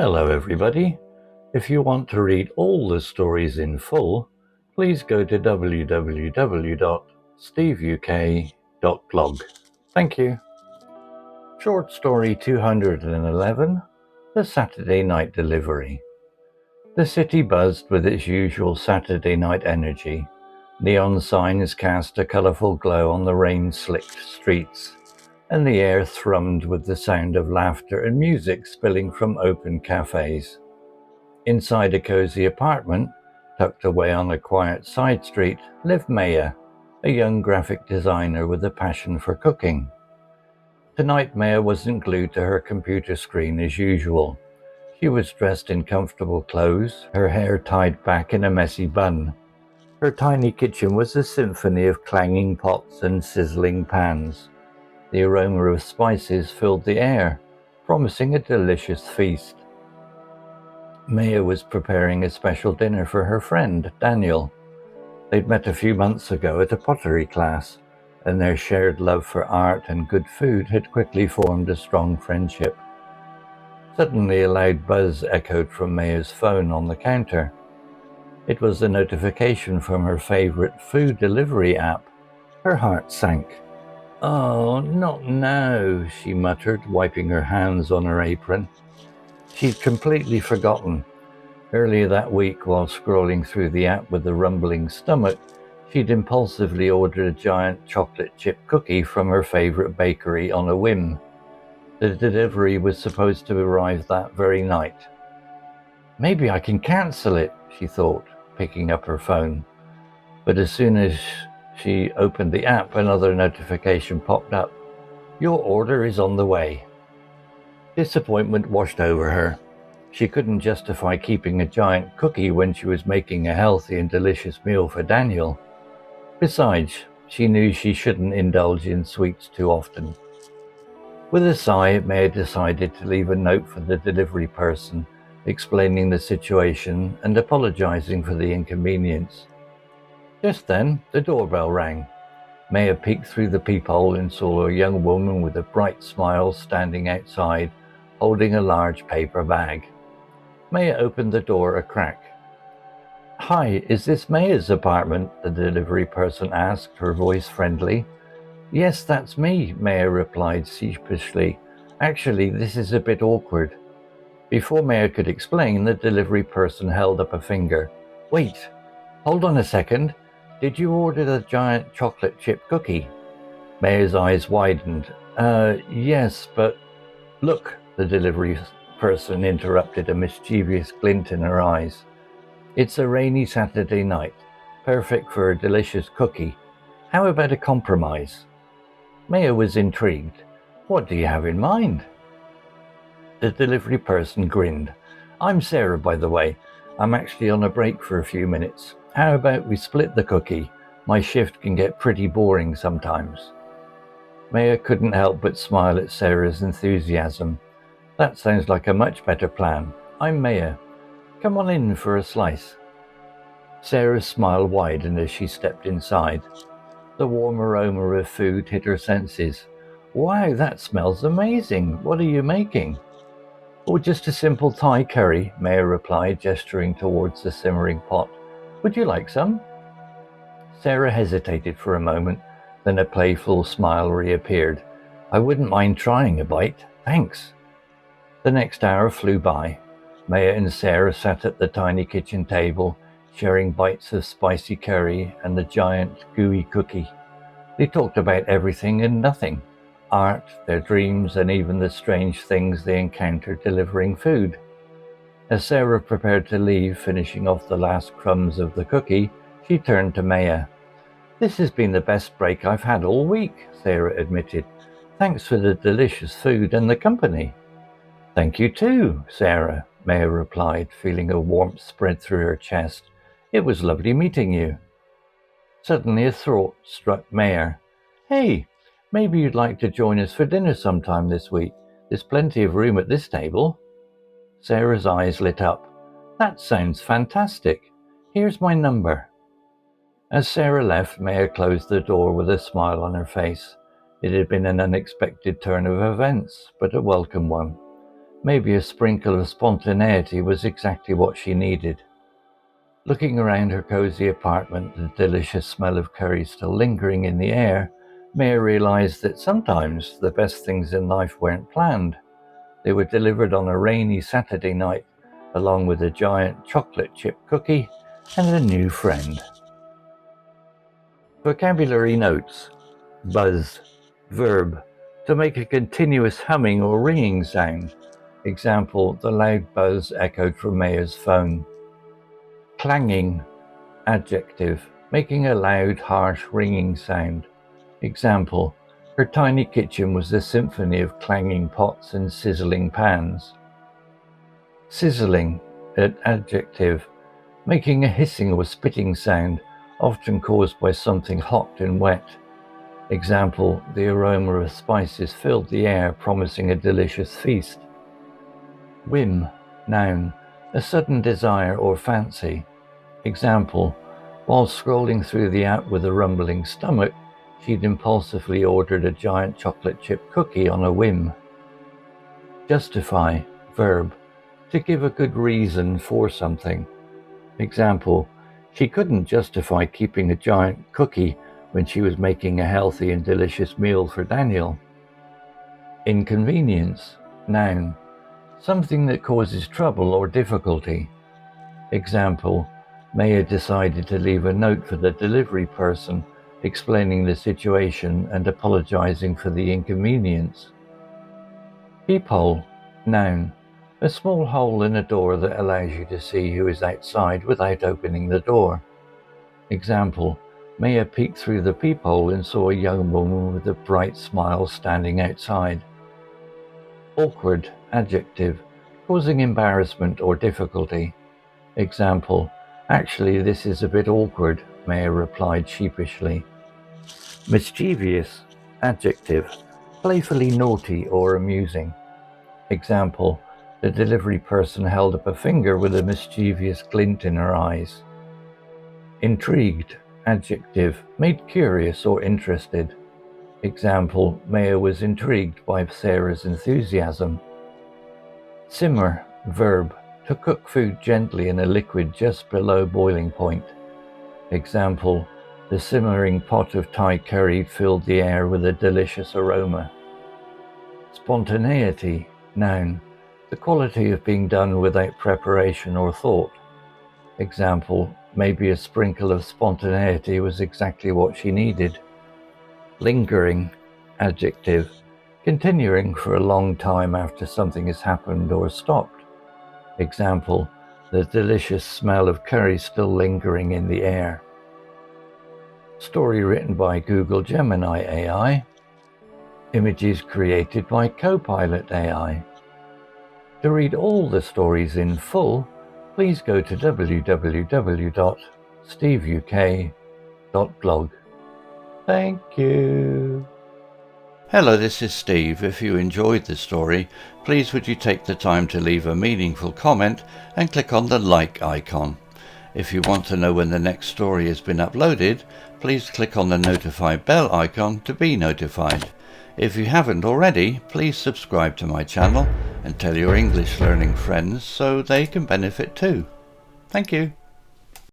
Hello everybody. If you want to read all the stories in full, please go to www.steveuk.blog. Thank you. Short story 211, The Saturday Night Delivery. The city buzzed with its usual Saturday night energy. Neon signs cast a colourful glow on the rain-slicked streets, and the air thrummed with the sound of laughter and music spilling from open cafes. Inside a cosy apartment, tucked away on a quiet side street, lived Maya, a young graphic designer with a passion for cooking. Tonight Maya wasn't glued to her computer screen as usual. She was dressed in comfortable clothes, her hair tied back in a messy bun. Her tiny kitchen was a symphony of clanging pots and sizzling pans. The aroma of spices filled the air, promising a delicious feast. Maya was preparing a special dinner for her friend, Daniel. They'd met a few months ago at a pottery class, and their shared love for art and good food had quickly formed a strong friendship. Suddenly a loud buzz echoed from Maya's phone on the counter. It was a notification from her favorite food delivery app. Her heart sank. "Oh, not now," she muttered, wiping her hands on her apron. She'd completely forgotten. Earlier that week, while scrolling through the app with a rumbling stomach, she'd impulsively ordered a giant chocolate chip cookie from her favorite bakery on a whim. The delivery was supposed to arrive that very night. "Maybe I can cancel it," she thought, picking up her phone. But as soon as she opened the app, another notification popped up. "Your order is on the way." Disappointment washed over her. She couldn't justify keeping a giant cookie when she was making a healthy and delicious meal for Daniel. Besides, she knew she shouldn't indulge in sweets too often. With a sigh, Maya decided to leave a note for the delivery person, explaining the situation and apologizing for the inconvenience. Just then, the doorbell rang. Maya peeked through the peephole and saw a young woman with a bright smile standing outside, holding a large paper bag. Maya opened the door a crack. "Hi, is this Maya's apartment?" the delivery person asked, her voice friendly. "Yes, that's me," Maya replied sheepishly. "Actually, this is a bit awkward." Before Maya could explain, the delivery person held up a finger. "Wait, hold on a second. Did you order the giant chocolate chip cookie?" Maya's eyes widened. Yes, but..." "Look," the delivery person interrupted, a mischievous glint in her eyes. "It's a rainy Saturday night, perfect for a delicious cookie. How about a compromise?" Maya was intrigued. "What do you have in mind?" The delivery person grinned. "I'm Sarah, by the way. I'm actually on a break for a few minutes. How about we split the cookie? My shift can get pretty boring sometimes." Maya couldn't help but smile at Sarah's enthusiasm. "That sounds like a much better plan. I'm Maya. Come on in for a slice." Sarah's smile widened as she stepped inside. The warm aroma of food hit her senses. "Wow, that smells amazing. What are you making?" "Oh, just a simple Thai curry," Maya replied, gesturing towards the simmering pot. "Would you like some?" Sarah hesitated for a moment, then a playful smile reappeared. "I wouldn't mind trying a bite, thanks." The next hour flew by. Maya and Sarah sat at the tiny kitchen table, sharing bites of spicy curry and the giant, gooey cookie. They talked about everything and nothing: art, their dreams, and even the strange things they encountered delivering food. As Sarah prepared to leave, finishing off the last crumbs of the cookie, she turned to Maya. "This has been the best break I've had all week," Sarah admitted. "Thanks for the delicious food and the company." "Thank you too, Sarah," Maya replied, feeling a warmth spread through her chest. "It was lovely meeting you." Suddenly a thought struck Maya. "Hey, maybe you'd like to join us for dinner sometime this week. There's plenty of room at this table." Sarah's eyes lit up. "That sounds fantastic. Here's my number." As Sarah left, Maya closed the door with a smile on her face. It had been an unexpected turn of events, but a welcome one. Maybe a sprinkle of spontaneity was exactly what she needed. Looking around her cozy apartment, the delicious smell of curry still lingering in the air, Maya realized that sometimes the best things in life weren't planned. They were delivered on a rainy Saturday night, along with a giant chocolate chip cookie and a new friend. Vocabulary notes. Buzz. Verb. To make a continuous humming or ringing sound. Example, the loud buzz echoed from Maya's phone. Clanging. Adjective. Making a loud, harsh ringing sound. Example, her tiny kitchen was a symphony of clanging pots and sizzling pans. Sizzling. Adjective. Making a hissing or spitting sound, often caused by something hot and wet. Example, the aroma of spices filled the air, promising a delicious feast. Whim, noun, a sudden desire or fancy. Example, while scrolling through the app with a rumbling stomach, she'd impulsively ordered a giant chocolate chip cookie on a whim. Justify, verb, to give a good reason for something. Example, she couldn't justify keeping a giant cookie when she was making a healthy and delicious meal for Daniel. Inconvenience, noun, something that causes trouble or difficulty. Example, Maya decided to leave a note for the delivery person explaining the situation and apologizing for the inconvenience. Peephole, noun, a small hole in a door that allows you to see who is outside without opening the door. Example, Maya peeked through the peephole and saw a young woman with a bright smile standing outside. Awkward, adjective, causing embarrassment or difficulty. Example, actually this is a bit awkward, Maya replied sheepishly. Mischievous, adjective, playfully naughty or amusing. Example, the delivery person held up a finger with a mischievous glint in her eyes. Intrigued, adjective, made curious or interested. Example, Maya was intrigued by Sarah's enthusiasm. Simmer, verb, to cook food gently in a liquid just below boiling point. Example, the simmering pot of Thai curry filled the air with a delicious aroma. Spontaneity, noun, the quality of being done without preparation or thought. Example, maybe a sprinkle of spontaneity was exactly what she needed. Lingering, adjective, continuing for a long time after something has happened or stopped. Example, the delicious smell of curry still lingering in the air. Story written by Google Gemini AI. Images created by Copilot AI. To read all the stories in full, please go to www.steveuk.blog. Thank you. Hello, this is Steve. If you enjoyed the story, please would you take the time to leave a meaningful comment and click on the like icon. If you want to know when the next story has been uploaded, please click on the notify bell icon to be notified. If you haven't already, please subscribe to my channel and tell your English learning friends so they can benefit too. Thank you.